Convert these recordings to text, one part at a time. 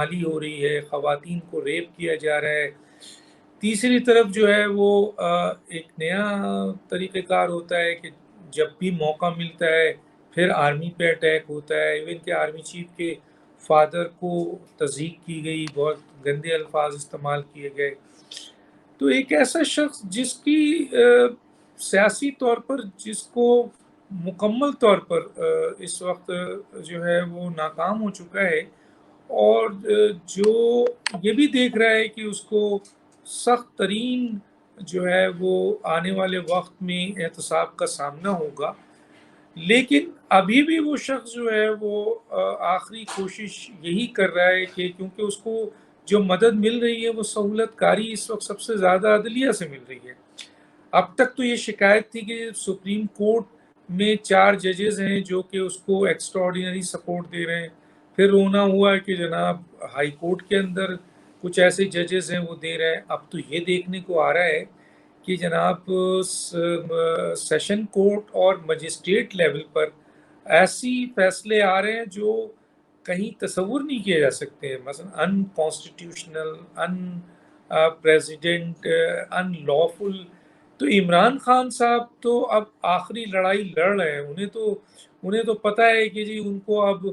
مالی ہو رہی ہے، خواتین کو ریپ کیا جا رہا ہے، تیسری طرف جو ہے وہ ایک نیا طریقہ کار ہوتا ہے کہ جب بھی موقع ملتا ہے پھر آرمی پہ اٹیک ہوتا ہے. ایون کہ آرمی چیف کے فادر کو تضحیک کی گئی، بہت گندے الفاظ استعمال کیے گئے. تو ایک ایسا شخص جس کی سیاسی طور پر جس کو مکمل طور پر اس وقت جو ہے وہ ناکام ہو چکا ہے، اور جو یہ بھی دیکھ رہا ہے کہ اس کو سخت ترین جو ہے وہ آنے والے وقت میں احتساب کا سامنا ہوگا، لیکن ابھی بھی وہ شخص جو ہے وہ آخری کوشش یہی کر رہا ہے کہ کیونکہ اس کو جو مدد مل رہی ہے وہ سہولت کاری اس وقت سب سے زیادہ عدلیہ سے مل رہی ہے. اب تک تو یہ شکایت تھی کہ سپریم کورٹ میں 4 ججز ہیں جو کہ اس کو ایکسٹراڈینری سپورٹ دے رہے ہیں. پھر رونا ہوا کہ جناب ہائی کورٹ کے اندر کچھ ایسے ججز ہیں وہ دے رہے ہیں. اب تو یہ دیکھنے کو آ رہا ہے کہ جناب سیشن کورٹ اور مجسٹریٹ لیول پر ایسی فیصلے آ رہے ہیں جو کہیں تصور نہیں کیے جا سکتے ہیں، مثلا ان کانسٹیٹیوشنل، ان پریزیڈنٹ، ان لافل. تو عمران خان صاحب تو اب آخری لڑائی لڑ رہے ہیں. انہیں تو پتہ ہے کہ جی ان کو اب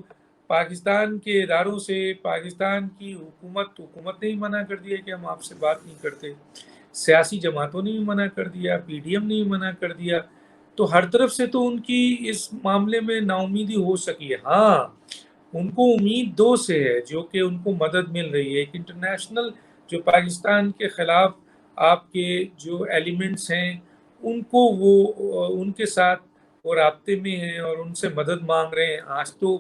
پاکستان کے اداروں سے، پاکستان کی حکومت نے ہی منع کر دیا کہ ہم آپ سے بات نہیں کرتے، سیاسی جماعتوں نے بھی منع کر دیا، پی ڈی ایم نے بھی منع کر دیا. تو ہر طرف سے تو ان کی اس معاملے میں نا امیدی ہو سکی ہے. ہاں، ان کو امید 2 سے ہے جو کہ ان کو مدد مل رہی ہے. ایک انٹرنیشنل جو پاکستان کے خلاف آپ کے جو ایلیمنٹس ہیں ان کو وہ ان کے ساتھ وہ رابطے میں ہیں اور ان سے مدد مانگ رہے ہیں. آج تو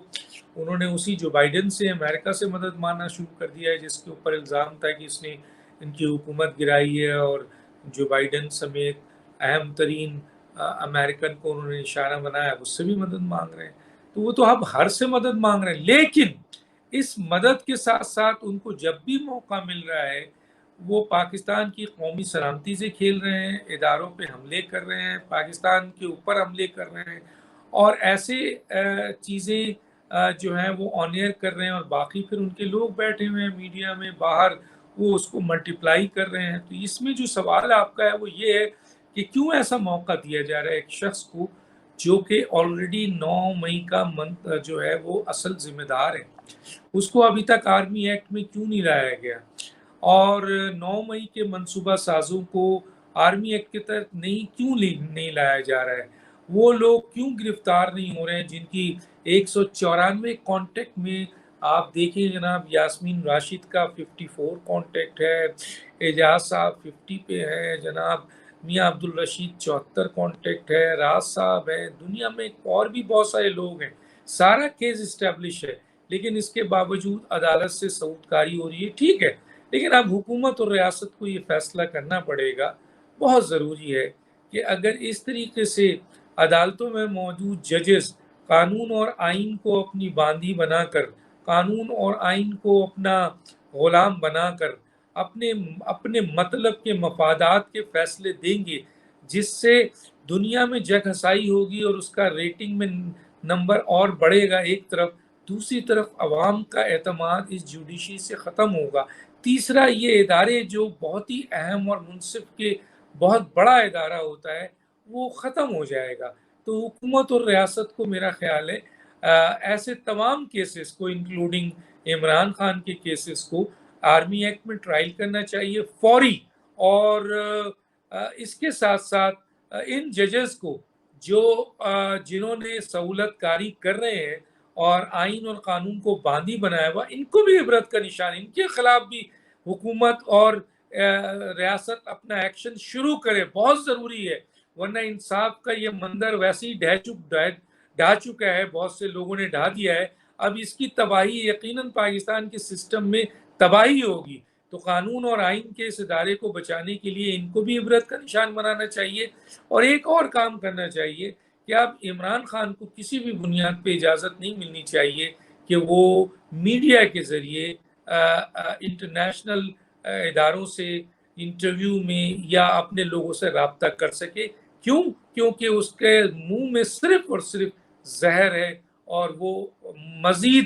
انہوں نے اسی جو بائیڈن سے امریکہ سے مدد مانگنا شروع کر دیا ہے، جس کے اوپر الزام تھا کہ اس نے ان کی حکومت گرائی ہے، اور جو بائیڈن سمیت اہم ترین امریکن کو انہوں نے نشانہ بنایا، اس سے بھی مدد مانگ رہے ہیں. تو وہ تو اب ہر سے مدد مانگ رہے ہیں، لیکن اس مدد کے ساتھ ساتھ ان کو جب بھی موقع مل رہا ہے وہ پاکستان کی قومی سلامتی سے کھیل رہے ہیں، اداروں پہ حملے کر رہے ہیں، پاکستان کے اوپر حملے کر رہے ہیں، اور ایسے چیزیں جو ہیں وہ آن ایئر کر رہے ہیں، اور باقی پھر ان کے لوگ بیٹھے ہوئے ہیں میڈیا میں باہر، وہ اس کو ملٹیپلائی کر رہے ہیں. تو اس میں جو سوال آپ کا ہے وہ یہ ہے کہ کیوں ایسا موقع دیا جا رہا ہے ایک شخص کو جو کہ آلریڈی 9 مئی کا جو ہے وہ اصل ذمہ دار ہے، اس کو ابھی تک آرمی ایکٹ میں کیوں نہیں لایا گیا، اور 9 مئی کے منصوبہ سازوں کو آرمی ایکٹ کے تحت کیوں نہیں لایا جا رہا ہے. وہ لوگ کیوں گرفتار نہیں ہو رہے ہیں جن کی 194 کانٹیکٹ میں آپ دیکھیں جناب، یاسمین راشد کا 54 کانٹیکٹ ہے، اعجاز صاحب 50 پہ ہے، جناب میاں عبدالرشید 74 کانٹیکٹ ہے، راز صاحب ہے، دنیا میں اور بھی بہت سارے لوگ ہیں. سارا کیس اسٹیبلش ہے، لیکن اس کے باوجود عدالت سے ثبوت کاری ہو رہی ہے. ٹھیک ہے، لیکن اب حکومت اور ریاست کو یہ فیصلہ کرنا پڑے گا، بہت ضروری ہے کہ اگر اس طریقے سے عدالتوں میں موجود ججز قانون اور آئین کو اپنی باندھی بنا کر، قانون اور آئین کو اپنا غلام بنا کر اپنے مطلب کے مفادات کے فیصلے دیں گے، جس سے دنیا میں جگ ہسائی ہوگی اور اس کا ریٹنگ میں نمبر اور بڑھے گا ایک طرف، دوسری طرف عوام کا اعتماد اس جوڈیشری سے ختم ہوگا. تیسرا، یہ ادارے جو بہت ہی اہم اور منصف کے بہت بڑا ادارہ ہوتا ہے وہ ختم ہو جائے گا. تو حکومت اور ریاست کو میرا خیال ہے ایسے تمام کیسز کو انکلوڈنگ عمران خان کے کیسز کو آرمی ایکٹ میں ٹرائل کرنا چاہیے فوری، اور اس کے ساتھ ساتھ ان ججز کو جو جنہوں نے سہولت کاری کر رہے ہیں اور آئین اور قانون کو باندھی بنایا ہوا، ان کو بھی عبرت کا نشان، ان کے خلاف بھی حکومت اور ریاست اپنا ایکشن شروع کرے. بہت ضروری ہے، ورنہ انصاف کا یہ مندر ویسے ہی ڈھا چکا ہے، بہت سے لوگوں نے ڈھا دیا ہے. اب اس کی تباہی یقیناً پاکستان کے سسٹم میں تباہی ہوگی. تو قانون اور آئین کے اس ادارے کو بچانے کے لیے ان کو بھی عبرت کا نشان بنانا چاہیے. اور ایک اور کام کرنا چاہیے کہ اب عمران خان کو کسی بھی بنیاد پہ اجازت نہیں ملنی چاہیے کہ وہ میڈیا کے ذریعے انٹرنیشنل اداروں سے انٹرویو میں یا اپنے لوگوں سے رابطہ کر سکے. کیونکہ اس کے منہ میں صرف اور صرف زہر ہے، اور وہ مزید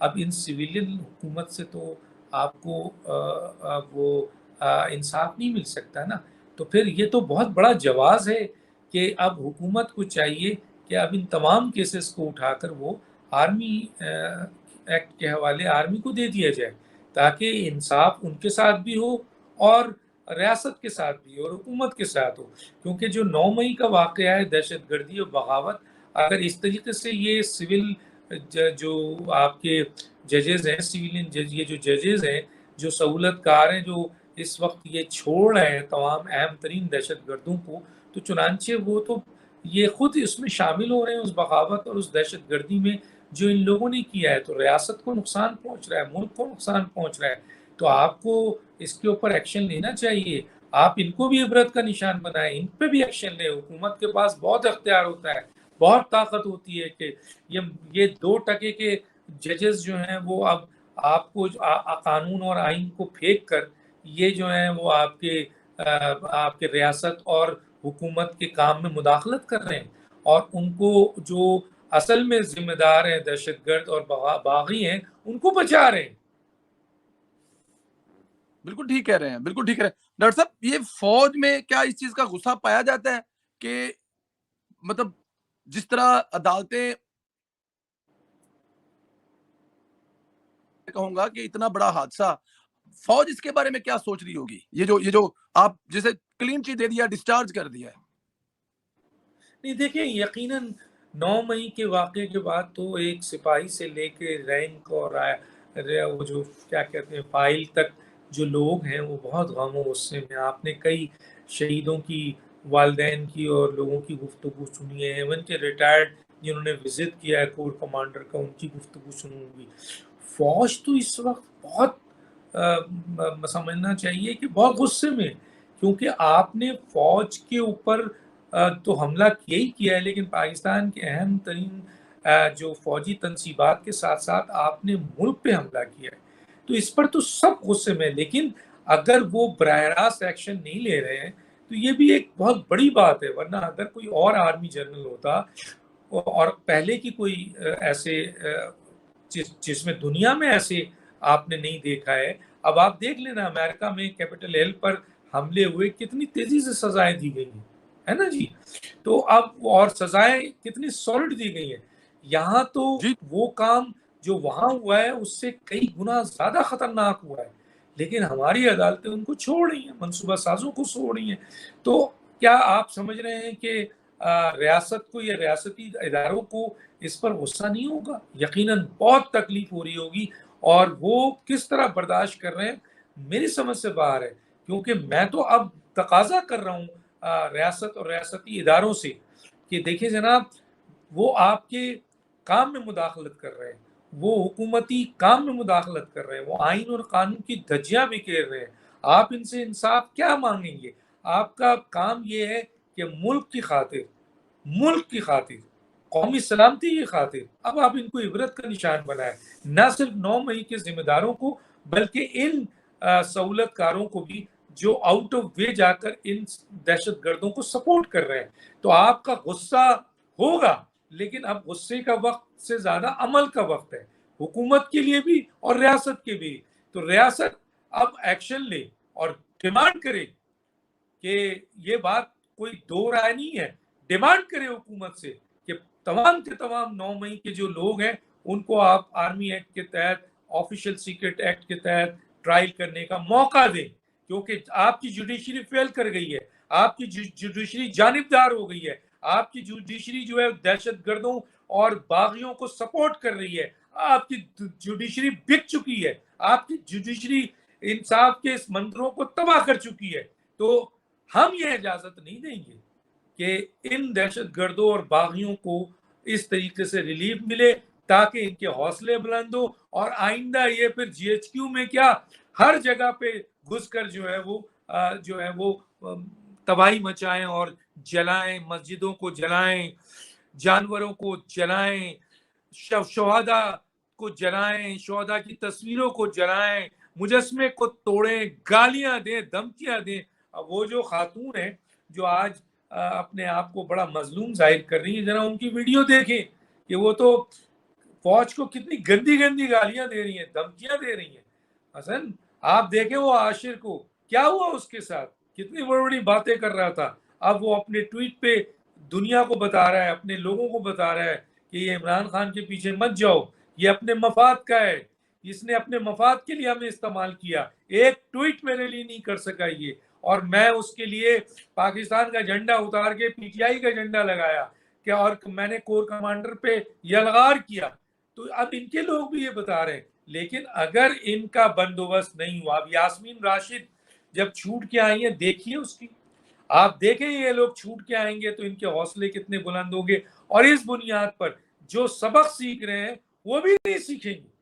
اب ان سویلین حکومت سے تو آپ کو وہ انصاف نہیں مل سکتا نا. تو پھر یہ تو بہت بڑا جواز ہے کہ اب حکومت کو چاہیے کہ اب ان تمام کیسز کو اٹھا کر وہ آرمی ایکٹ کے حوالے آرمی کو دے دیا جائے تاکہ انصاف ان کے ساتھ بھی ہو اور ریاست کے ساتھ بھی اور حکومت کے ساتھ ہو. کیونکہ جو 9 مئی کا واقعہ ہے دہشت گردی اور بغاوت، اگر اس طریقے سے یہ سول جو آپ کے ججز ہیں سویلین جج، یہ جو ججز ہیں جو سہولت کار ہیں جو اس وقت یہ چھوڑ رہے ہیں تمام اہم ترین دہشت گردوں کو، تو چنانچہ وہ تو یہ خود اس میں شامل ہو رہے ہیں اس بغاوت اور اس دہشت گردی میں جو ان لوگوں نے کیا ہے. تو ریاست کو نقصان پہنچ رہا ہے، ملک کو نقصان پہنچ رہا ہے. تو آپ کو اس کے اوپر ایکشن لینا چاہیے. آپ ان کو بھی عبرت کا نشان بنائیں، ان پہ بھی ایکشن لیں. حکومت کے پاس بہت اختیار ہوتا ہے، بہت طاقت ہوتی ہے کہ یہ 2% کے ججز جو ہیں وہ اب آپ کو قانون اور آئین کو پھینک کر یہ جو ہیں وہ آپ کے ریاست اور حکومت کے کام میں مداخلت کر رہے ہیں، اور ان کو جو اصل میں ذمہ دار ہیں دہشت گرد اور باغی ہیں ان کو بچا رہے ہیں. بالکل ٹھیک کہہ رہے ہیں، بالکل ٹھیک کہہ رہے ہیں ڈاکٹر صاحب. یہ فوج میں کیا اس چیز کا غصہ پایا جاتا ہے کہ مطلب جس طرح عدالتیں، کہوں گا کہ اتنا بڑا حادثہ، فوج اس کے بارے میں کیا سوچ رہی ہوگی؟ یہ جو آپ جسے کلین چیٹ دے دیا، ڈسچارج کر دیا ہے. نہیں دیکھیں، یقیناً 9 مئی کے واقعے کے بعد تو ایک سپاہی سے لے کے رینک اور وہ جو کیا کہتے ہیں فائل تک جو لوگ ہیں وہ بہت غم و غصے میں. آپ نے کئی شہیدوں کی والدین کی اور لوگوں کی گفتگو سنی ہے، ایون کے ریٹائرڈ جنہوں نے وزٹ کیا ہے کور کمانڈر کا، ان کی گفتگو سنوں گی. فوج تو اس وقت بہت سمجھنا چاہیے کہ بہت غصے میں، کیونکہ آپ نے فوج کے اوپر تو حملہ کیا ہی کیا ہے، لیکن پاکستان کے اہم ترین جو فوجی تنصیبات کے ساتھ ساتھ آپ نے ملک پہ حملہ کیا ہے. تو اس پر تو سب غصے میں، لیکن اگر وہ براہ راست ایکشن نہیں لے رہے ہیں تو یہ بھی ایک بہت بڑی بات ہے. ورنہ اگر کوئی اور آرمی جنرل ہوتا اور پہلے کی کوئی ایسے جس میں دنیا میں ایسے آپ نے نہیں دیکھا ہے. اب آپ دیکھ لینا امریکہ میں کیپٹل ہل پر حملے ہوئے، کتنی تیزی سے سزائیں دی گئی ہیں، ہے نا جی. تو اب اور سزائیں کتنی سالڈ دی گئی ہیں. یہاں تو جی وہ کام جو وہاں ہوا ہے اس سے کئی گنا زیادہ خطرناک ہوا ہے، لیکن ہماری عدالتیں ان کو چھوڑ رہی ہیں، منصوبہ سازوں کو چھوڑ رہی ہیں. تو کیا آپ سمجھ رہے ہیں کہ ریاست کو یا ریاستی اداروں کو اس پر غصہ نہیں ہوگا؟ یقیناً بہت تکلیف ہو رہی ہوگی، اور وہ کس طرح برداشت کر رہے ہیں میری سمجھ سے باہر ہے. کیونکہ میں تو اب تقاضا کر رہا ہوں ریاست اور ریاستی اداروں سے کہ دیکھیں جناب، وہ آپ کے کام میں مداخلت کر رہے ہیں، وہ حکومتی کام میں مداخلت کر رہے ہیں، وہ آئین اور قانون کی دھجیاں بکھیر رہے ہیں. آپ ان سے انصاف کیا مانگیں گے؟ آپ کا کام یہ ہے کہ ملک کی خاطر قومی سلامتی کی خاطر اب آپ ان کو عبرت کا نشان بنائیں. نہ صرف 9 مئی کے ذمہ داروں کو بلکہ ان سہولت کاروں کو بھی جو آؤٹ آف وے جا کر ان دہشت گردوں کو سپورٹ کر رہے ہیں. تو آپ کا غصہ ہوگا، لیکن اب غصے کا وقت سے زیادہ عمل کا وقت ہے، حکومت کے لیے بھی اور ریاست کے بھی. تو ریاست اب ایکشن لے اور ڈیمانڈ کرے کہ یہ بات کوئی دو رائے نہیں ہے. ڈیمانڈ کرے حکومت سے کہ تمام کے تمام 9 مئی کے جو لوگ ہیں ان کو آپ آرمی ایکٹ کے تحت، آفیشل سیکرٹ ایکٹ کے تحت ٹرائل کرنے کا موقع دیں. کیونکہ آپ کی جوڈیشری فیل کر گئی ہے، آپ کی جوڈیشری جانبدار ہو گئی ہے، آپ کی جوڈیشری جو ہے دہشت گردوں اور باغیوں کو سپورٹ کر رہی ہے، آپ کی جوڈیشری بک چکی ہے، آپ کی جوڈیشری انصاف کے اس منتروں کو تباہ کر چکی ہے. تو ہم یہ اجازت نہیں دیں گے کہ ان دہشت گردوں اور باغیوں کو اس طریقے سے ریلیف ملے تاکہ ان کے حوصلے بلند ہو، اور آئندہ یہ پھر جی ایچ کیو میں کیا ہر جگہ پہ گھس کر جو ہے وہ تباہی مچائیں اور جلائیں، مسجدوں کو جلائیں، جانوروں کو جلائیں، شہداء کو جلائیں، شہداء کی تصویروں کو جلائیں، مجسمے کو توڑیں، گالیاں دیں، دھمکیاں دیں. وہ جو خاتون ہیں جو آج اپنے آپ کو بڑا مظلوم ظاہر کر رہی ہیں، ذرا ان کی ویڈیو دیکھیں کہ وہ تو فوج کو کتنی گندی گندی گالیاں دے رہی ہیں, دھمکیاں دے رہی ہیں. حسن آپ دیکھیں وہ عاشر کو کیا ہوا اس کے ساتھ, کتنی بڑی بڑی باتیں کر رہا تھا, اب وہ اپنے ٹویٹ پہ دنیا کو بتا رہا ہے, اپنے لوگوں کو بتا رہا ہے کہ یہ عمران خان کے پیچھے مت جاؤ, یہ اپنے مفاد کا ہے, اس نے اپنے مفاد کے لیے ہمیں استعمال کیا, ایک ٹویٹ میرے لیے نہیں کر سکا یہ, اور میں اس کے لیے پاکستان کا جھنڈا اتار کے پی ٹی آئی کا جھنڈا لگایا کہ, اور میں نے کور کمانڈر پہ یلغار کیا. تو اب ان کے لوگ بھی یہ بتا رہے ہیں. لیکن اگر ان کا بندوبست نہیں ہوا, اب یاسمین راشد جب چھوٹ کے آئی ہیں دیکھیے اس کی, آپ دیکھیں یہ لوگ چھوٹ کے آئیں گے تو ان کے حوصلے کتنے بلند ہوں گے, اور اس بنیاد پر جو سبق سیکھ رہے ہیں وہ بھی نہیں سیکھیں گے.